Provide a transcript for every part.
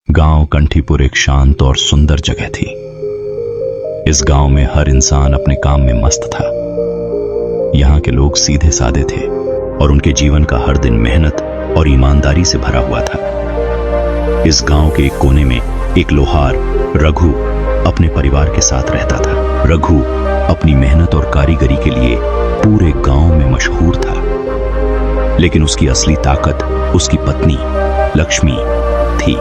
गांव कंठीपुर एक शांत और सुंदर जगह थी। इस गांव में हर इंसान अपने काम में मस्त था। यहाँ के लोग सीधे साधे थे और उनके जीवन का हर दिन मेहनत और ईमानदारी से भरा हुआ था। इस गांव के एक कोने में एक लोहार रघु अपने परिवार के साथ रहता था। रघु अपनी मेहनत और कारीगरी के लिए पूरे गांव में मशहूर था, लेकिन उसकी असली ताकत उसकी पत्नी लक्ष्मी थी।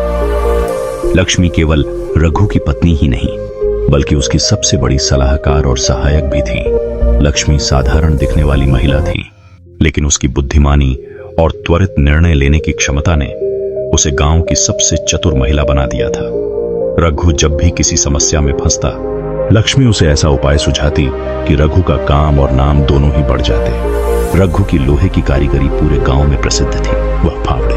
लक्ष्मी केवल रघु की पत्नी ही नहीं, बल्कि उसकी सबसे बड़ी सलाहकार और सहायक भी थी। लक्ष्मी साधारण दिखने वाली महिला थी, लेकिन उसकी बुद्धिमानी और त्वरित निर्णय लेने की क्षमता ने उसे गांव की सबसे चतुर महिला बना दिया था। रघु जब भी किसी समस्या में फंसता, लक्ष्मी उसे ऐसा उपाय सुझाती कि रघु का काम और नाम दोनों ही बढ़ जाते। रघु की लोहे की कारीगरी पूरे गांव में प्रसिद्ध थी। वह फावड़े,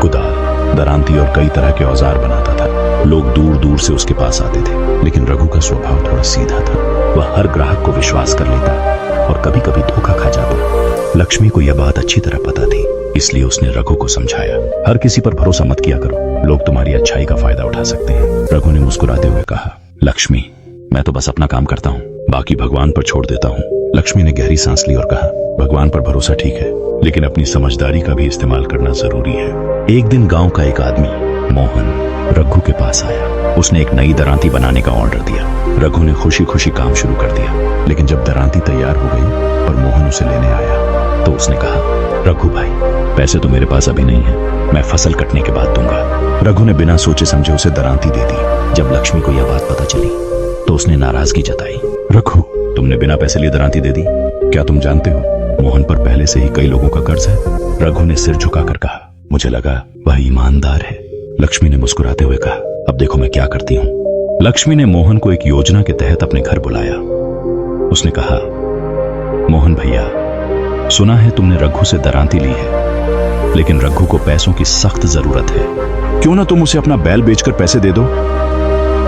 कुदाल, दरांती और कई तरह के औजार बनाता था। लोग दूर दूर से उसके पास आते थे, लेकिन रघु का स्वभाव थोड़ा सीधा था। वह हर ग्राहक को विश्वास कर लेता और कभी कभी धोखा खा जाता। लक्ष्मी को यह बात अच्छी तरह पता थी, इसलिए उसने रघु को समझाया, हर किसी पर भरोसा मत किया करो, लोग तुम्हारी अच्छाई का फायदा उठा सकते हैं। रघु ने मुस्कुराते हुए कहा, लक्ष्मी, मैं तो बस अपना काम करता हूँ, बाकी भगवान पर छोड़ देता हूँ। लक्ष्मी ने गहरी सांस ली और कहा, भगवान पर भरोसा ठीक है, लेकिन अपनी समझदारी का भी इस्तेमाल करना जरूरी है। एक दिन गांव का एक आदमी मोहन रघु के पास आया। उसने एक नई दरांती बनाने का ऑर्डर दिया। रघु ने खुशी खुशी काम शुरू कर दिया, लेकिन जब दरांती तैयार हो गई और मोहन उसे लेने आया तो उसने कहा, रघु भाई, पैसे तो मेरे पास अभी नहीं है, मैं फसल कटने के बाद दूंगा। रघु ने बिना सोचे समझे उसे दरांती दे दी। जब लक्ष्मी को यह बात पता चली तो उसने नाराजगी जताई। रघु, तुमने बिना पैसे लिए दरांती दे दी, क्या तुम जानते हो मोहन पर पहले से ही कई लोगों का कर्ज है? रघु ने सिर झुकाकर कहा, मुझे लगा वह ईमानदार है। लक्ष्मी ने मुस्कुराते हुए कहा, अब देखो मैं क्या करती हूँ। लक्ष्मी ने मोहन को एक योजना के तहत अपने घर बुलाया। उसने कहा, मोहन भैया, सुना है तुमने रघु से दरांती ली है, लेकिन रघु को पैसों की सख्त जरूरत है, क्यों ना तुम उसे अपना बैल बेचकर पैसे दे दो?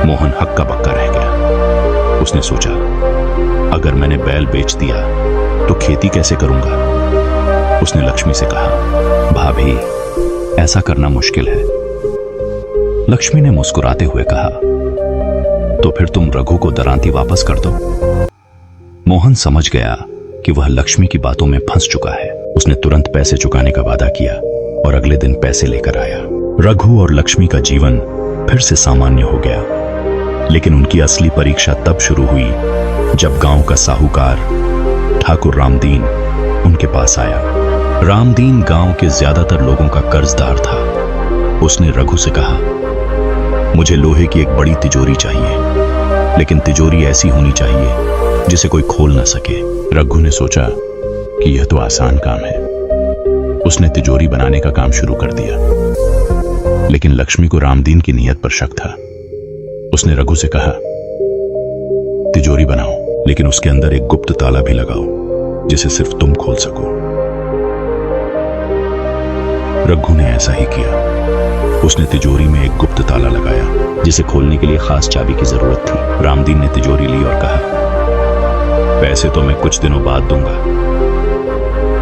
मोहन हक्का बक्का रह गया। उसने सोचा, अगर मैंने बैल बेच दिया तो खेती कैसे करूंगा? उसने लक्ष्मी से कहा, भाभी, ऐसा करना मुश्किल है। लक्ष्मी ने मुस्कुराते हुए कहा, तो फिर तुम रघु को दरांती वापस कर दो। मोहन समझ गया कि वह लक्ष्मी की बातों में फंस चुका है। उसने तुरंत पैसे चुकाने का वादा किया और अगले दिन पैसे लेकर आया। रघु और लक्ष्मी का जीवन फिर से सामान्य हो गया, लेकिन उनकी असली परीक्षा तब शुरू हुई जब गांव का साहूकार ठाकुर रामदीन उनके पास आया। रामदीन गांव के ज्यादातर लोगों का कर्जदार था। उसने रघु से कहा, मुझे लोहे की एक बड़ी तिजोरी चाहिए, लेकिन तिजोरी ऐसी होनी चाहिए जिसे कोई खोल ना सके। रघु ने सोचा कि यह तो आसान काम है। उसने तिजोरी बनाने का काम शुरू कर दिया, लेकिन लक्ष्मी को रामदीन की नीयत पर शक था। उसने रघु से कहा, तिजोरी बनाओ, लेकिन उसके अंदर एक गुप्त ताला भी लगाओ जिसे सिर्फ तुम खोल सको। रघु ने ऐसा ही किया। उसने तिजोरी में एक गुप्त ताला लगाया, जिसे खोलने के लिए खास चाबी की जरूरत थी। रामदीन ने तिजोरी ली और कहा, पैसे तो मैं कुछ दिनों बाद दूंगा।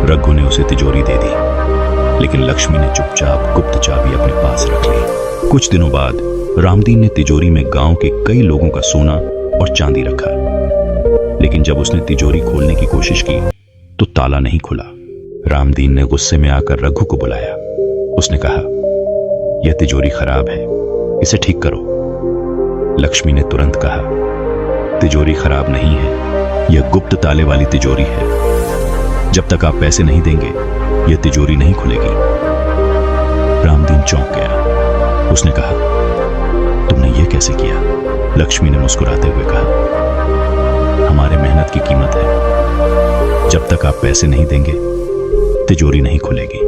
रघु ने उसे तिजोरी दे दी, लेकिन लक्ष्मी ने चुपचाप गुप्त चाबी अपने पास रख ली। कुछ दिनों बाद रामदीन ने तिजोरी में गांव के कई लोगों का सोना और चांदी रखा, लेकिन जब उसने तिजोरी खोलने की कोशिश की तो ताला नहीं खुला। रामदीन ने गुस्से में आकर रघु को बुलाया। उसने कहा, यह तिजोरी खराब है, इसे ठीक करो। लक्ष्मी ने तुरंत कहा, तिजोरी खराब नहीं है, यह गुप्त ताले वाली तिजोरी है। जब तक आप पैसे नहीं देंगे यह तिजोरी नहीं खुलेगी। रामदीन चौंक गया। उसने कहा, तुमने यह कैसे किया? लक्ष्मी ने मुस्कुराते हुए कहा, हमारे मेहनत की कीमत है, जब तक आप पैसे नहीं देंगे तिजोरी नहीं खुलेगी।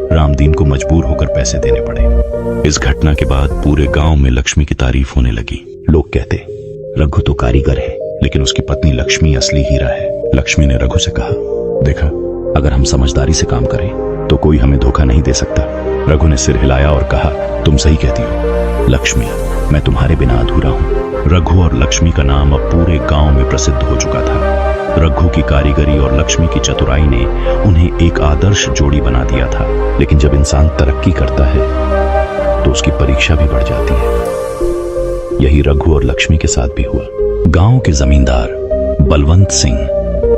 रामदीन को मजबूर होकर पैसे देने पड़े। इस घटना के बाद पूरे गांव में लक्ष्मी की तारीफ होने लगी। लोग कहते, रघु तो कारीगर है, लेकिन उसकी पत्नी लक्ष्मी असली हीरा है। लक्ष्मी ने रघु से कहा, देखा, अगर हम समझदारी से काम करें तो कोई हमें धोखा नहीं दे सकता। रघु ने सिर हिलाया और कहा, तुम सही कहती हो लक्ष्मी, मैं तुम्हारे बिना अधूरा हूं। रघु और लक्ष्मी का नाम अब पूरे गांव में प्रसिद्ध हो चुका था। रघु की कारीगरी और लक्ष्मी की चतुराई ने उन्हें एक आदर्श जोड़ी बना दिया था। लेकिन जब इंसान तरक्की करता है तो उसकी परीक्षा भी बढ़ जाती है। यही रघु और लक्ष्मी के साथ भी हुआ। गांव के जमींदार बलवंत सिंह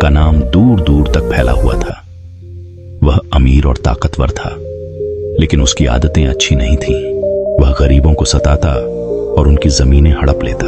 का नाम दूर दूर तक फैला हुआ था। वह अमीर और ताकतवर था, लेकिन उसकी आदतें अच्छी नहीं थीं। वह गरीबों को सताता और उनकी जमीनें हड़प लेता।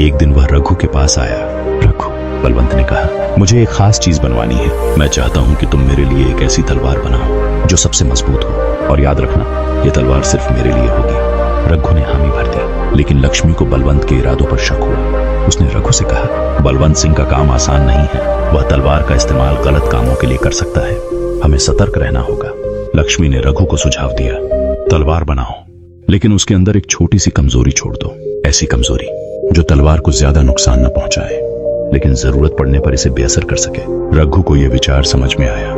एक दिन वह रघु के पास आया। रघु, बलवंत ने कहा, मुझे एक खास चीज बनवानी है। मैं चाहता हूं कि तुम मेरे लिए एक ऐसी तलवार बनाओ जो सबसे मजबूत हो, और याद रखना, यह तलवार सिर्फ मेरे लिए होगी। रघु ने हामी भर दी, लेकिन लक्ष्मी को बलवंत के इरादों पर शक हुआ। उसने रघु से कहा, बलवंत सिंह का काम आसान नहीं है। वह तलवार का इस्तेमाल गलत कामों के लिए कर सकता है। हमें सतर्क रहना होगा। लक्ष्मी ने रघु को सुझाव दिया, तलवार बनाओ, लेकिन उसके अंदर एक छोटी सी कमजोरी छोड़ दो। ऐसी कमजोरी जो तलवार को ज्यादा नुकसान न पहुंचाए, लेकिन जरूरत पड़ने पर इसे बेअसर कर सके। रघु को यह विचार समझ में आया।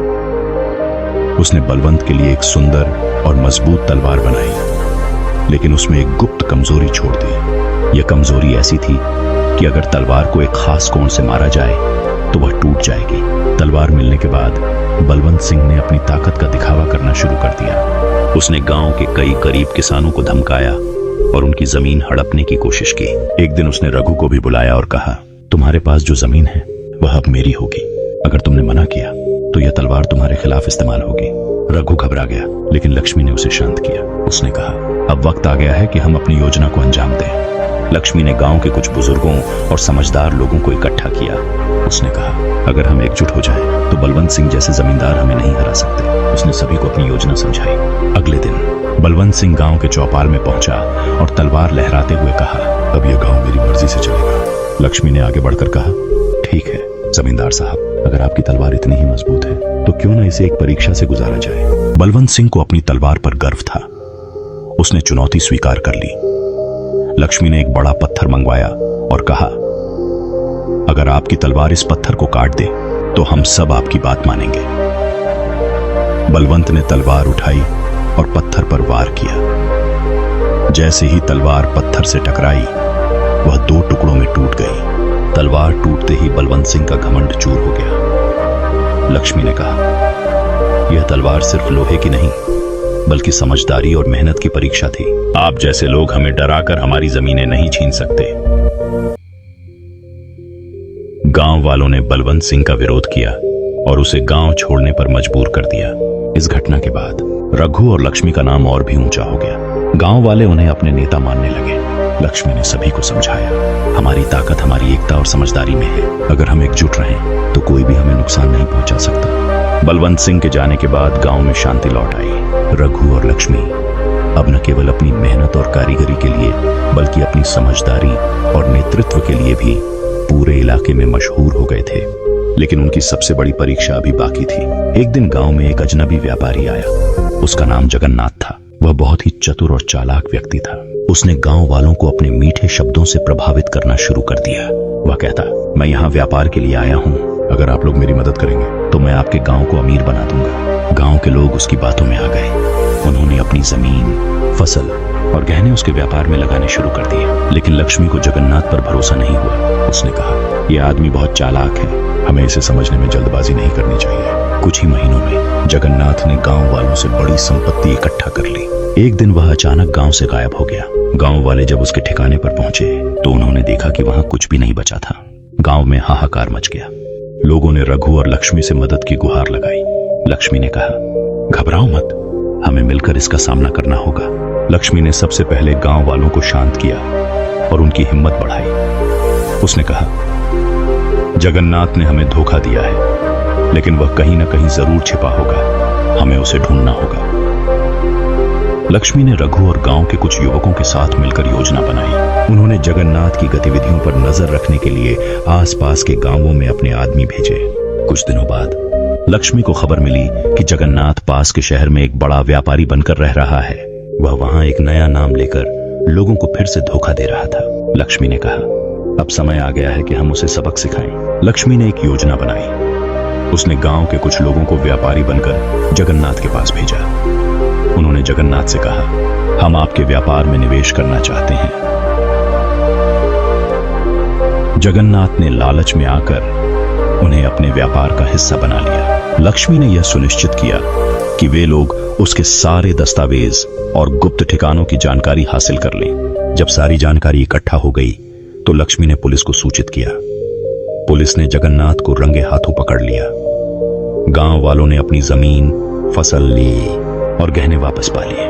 उसने बलवंत के लिए एक सुंदर और मजबूत तलवार बनाई, लेकिन उसमें एक गुप्त कमजोरी छोड़ दी। यह कमजोरी ऐसी थी कि अगर तलवार को एक खास कोण से मारा जाए तो वह टूट जाएगी। तलवार मिलने के बाद बलवंत सिंह ने अपनी ताकत का दिखावा करना शुरू कर दिया। उसने गांव के कई गरीब किसानों को धमकाया और उनकी जमीन हड़पने की कोशिश की। एक दिन उसने रघु को भी बुलाया और कहा, तुम्हारे पास जो जमीन है वह अब मेरी होगी। अगर तुमने मना किया तो यह तलवार तुम्हारे खिलाफ इस्तेमाल होगी। रघु घबरा गया, लेकिन लक्ष्मी ने उसे शांत किया। उसने कहा, अब वक्त आ गया है कि हम अपनी योजना को अंजाम दें। लक्ष्मी ने गांव के कुछ बुजुर्गों और समझदार लोगों को इकट्ठा किया। उसने कहा, अगर हम एकजुट हो जाएं, तो बलवंत सिंह जैसे जमींदार हमें नहीं हरा सकते। उसने सभी को अपनी योजना समझाई। अगले दिन बलवंत सिंह गांव के चौपाल में पहुंचा और तलवार लहराते हुए कहा, अब यह गांव मेरी मर्जी से चलेगा। लक्ष्मी ने आगे बढ़कर कहा, ठीक है जमींदार साहब, अगर आपकी तलवार इतनी ही मजबूत है तो क्यों ना इसे एक परीक्षा से गुजारा जाए। बलवंत सिंह को अपनी तलवार पर गर्व था। उसने चुनौती स्वीकार कर ली। लक्ष्मी ने एक बड़ा पत्थर मंगवाया और कहा, अगर आपकी तलवार इस पत्थर को काट दे तो हम सब आपकी बात मानेंगे। बलवंत ने तलवार उठाई और पत्थर पर वार किया। जैसे ही तलवार पत्थर से टकराई, वह दो टुकड़ों में टूट गई। तलवार टूटते ही बलवंत सिंह का घमंड चूर हो गया। लक्ष्मी ने कहा, यह तलवार सिर्फ लोहे की नहीं, बल्कि समझदारी और मेहनत की परीक्षा थी। आप जैसे लोग हमें डराकर हमारी जमीनें नहीं छीन सकते। गांव वालों ने बलवंत सिंह का विरोध किया और उसे गांव छोड़ने पर मजबूर कर दिया। इस घटना के बाद रघु और लक्ष्मी का नाम और भी ऊंचा हो गया। गांव वाले उन्हें अपने नेता मानने लगे। लक्ष्मी ने सभी को समझाया, हमारी ताकत हमारी एकता और समझदारी में है। अगर हम एकजुट रहें तो कोई भी हमें नुकसान नहीं पहुंचा सकता। बलवंत सिंह के जाने के बाद गांव में शांति लौट आई। रघु और लक्ष्मी अब न केवल अपनी मेहनत और कारीगरी के लिए, बल्कि अपनी समझदारी और नेतृत्व के लिए भी पूरे इलाके में मशहूर हो गए थे। लेकिन उनकी सबसे बड़ी परीक्षा अभी बाकी थी। एक दिन गांव में एक अजनबी व्यापारी आया। उसका नाम जगन्नाथ था। वह बहुत ही चतुर और चालाक व्यक्ति था। उसने गांव वालों को अपने मीठे शब्दों से प्रभावित करना शुरू कर दिया। वह कहता, मैं यहाँ व्यापार के लिए आया हूँ। अगर आप लोग मेरी मदद करेंगे तो मैं आपके गांव को अमीर बना दूंगा। गांव के लोग उसकी बातों में आ गए। उन्होंने अपनी जमीन, फसल और गहने उसके व्यापार में लगाने शुरू कर दिए। लेकिन लक्ष्मी को जगन्नाथ पर भरोसा नहीं हुआ। उसने कहा, यह आदमी बहुत चालाक है, हमें इसे समझने में जल्दबाजी नहीं करनी चाहिए। कुछ ही महीनों में जगन्नाथ ने गांव वालों से बड़ी संपत्ति इकट्ठा कर ली। एक दिन वह अचानक गांव से गायब हो गया। गांव वाले जब उसके ठिकाने पर पहुंचे तो उन्होंने देखा कि वहां कुछ भी नहीं बचा था। गांव में हाहाकार मच गया। लोगों ने रघु और लक्ष्मी से मदद की गुहार लगाई। लक्ष्मी ने कहा, घबराओ मत, हमें मिलकर इसका सामना करना होगा। लक्ष्मी ने सबसे पहले गांव वालों को शांत किया और उनकी हिम्मत बढ़ाई। उसने कहा, जगन्नाथ ने हमें धोखा दिया है, लेकिन वह कहीं ना कहीं जरूर छिपा होगा। हमें उसे ढूंढना होगा। लक्ष्मी ने रघु और गांव के कुछ युवकों के साथ मिलकर योजना बनाई। उन्होंने जगन्नाथ की गतिविधियों पर नजर रखने के लिए आसपास के गांवों में अपने आदमी भेजे। कुछ दिनों बाद लक्ष्मी को खबर मिली कि जगन्नाथ पास के शहर में एक बड़ा व्यापारी बनकर रह रहा है। वह वहां एक नया नाम लेकर लोगों को फिर से धोखा दे रहा था। लक्ष्मी ने कहा, अब समय आ गया है कि हम उसे सबक सिखाएं। लक्ष्मी ने एक योजना बनाई। उसने गांव के कुछ लोगों को व्यापारी बनकर जगन्नाथ के पास भेजा। उन्होंने जगन्नाथ से कहा, हम आपके व्यापार में निवेश करना चाहते हैं। जगन्नाथ ने लालच में आकर उन्हें अपने व्यापार का हिस्सा बना लिया। लक्ष्मी ने यह सुनिश्चित किया कि वे लोग उसके सारे दस्तावेज और गुप्त ठिकानों की जानकारी हासिल कर ली। जब सारी जानकारी इकट्ठा हो गई तो लक्ष्मी ने पुलिस को सूचित किया। पुलिस ने जगन्नाथ को रंगे हाथों पकड़ लिया। गांव वालों ने अपनी जमीन, फसल ली और गहने वापस पा लिए।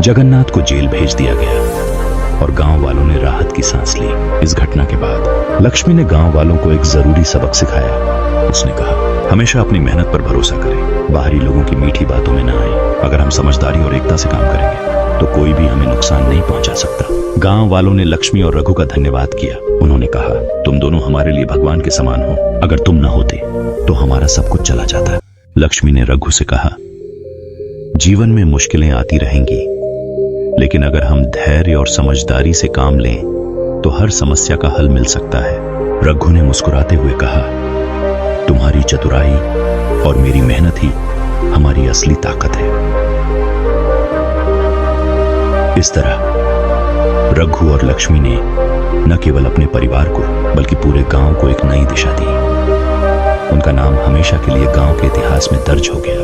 जगन्नाथ को जेल भेज दिया गया और गांव वालों ने राहत की सांस ली। इस घटना के बाद लक्ष्मी ने गांव वालों को एक जरूरी सबक सिखाया। उसने कहा, हमेशा अपनी मेहनत पर भरोसा करें, बाहरी लोगों की मीठी बातों में ना आए। अगर हम समझदारी और एकता से काम करेंगे तो कोई भी हमें नुकसान नहीं पहुंचा सकता। गांव वालों ने लक्ष्मी और रघु का धन्यवाद किया। उन्होंने कहा, तुम दोनों हमारे लिए भगवान के समान हो। अगर तुम न होते तो हमारा सब कुछ चला जाता। लक्ष्मी ने रघु से कहा, जीवन में मुश्किलें आती रहेंगी, लेकिन अगर हम धैर्य और समझदारी से काम लें तो हर समस्या का हल मिल सकता है। रघु ने मुस्कुराते हुए कहा, तुम्हारी चतुराई और मेरी मेहनत ही हमारी असली ताकत है। इस तरह रघु और लक्ष्मी ने न केवल अपने परिवार को बल्कि पूरे गांव को एक नई दिशा दी। उनका नाम हमेशा के लिए गांव के इतिहास में दर्ज हो गया।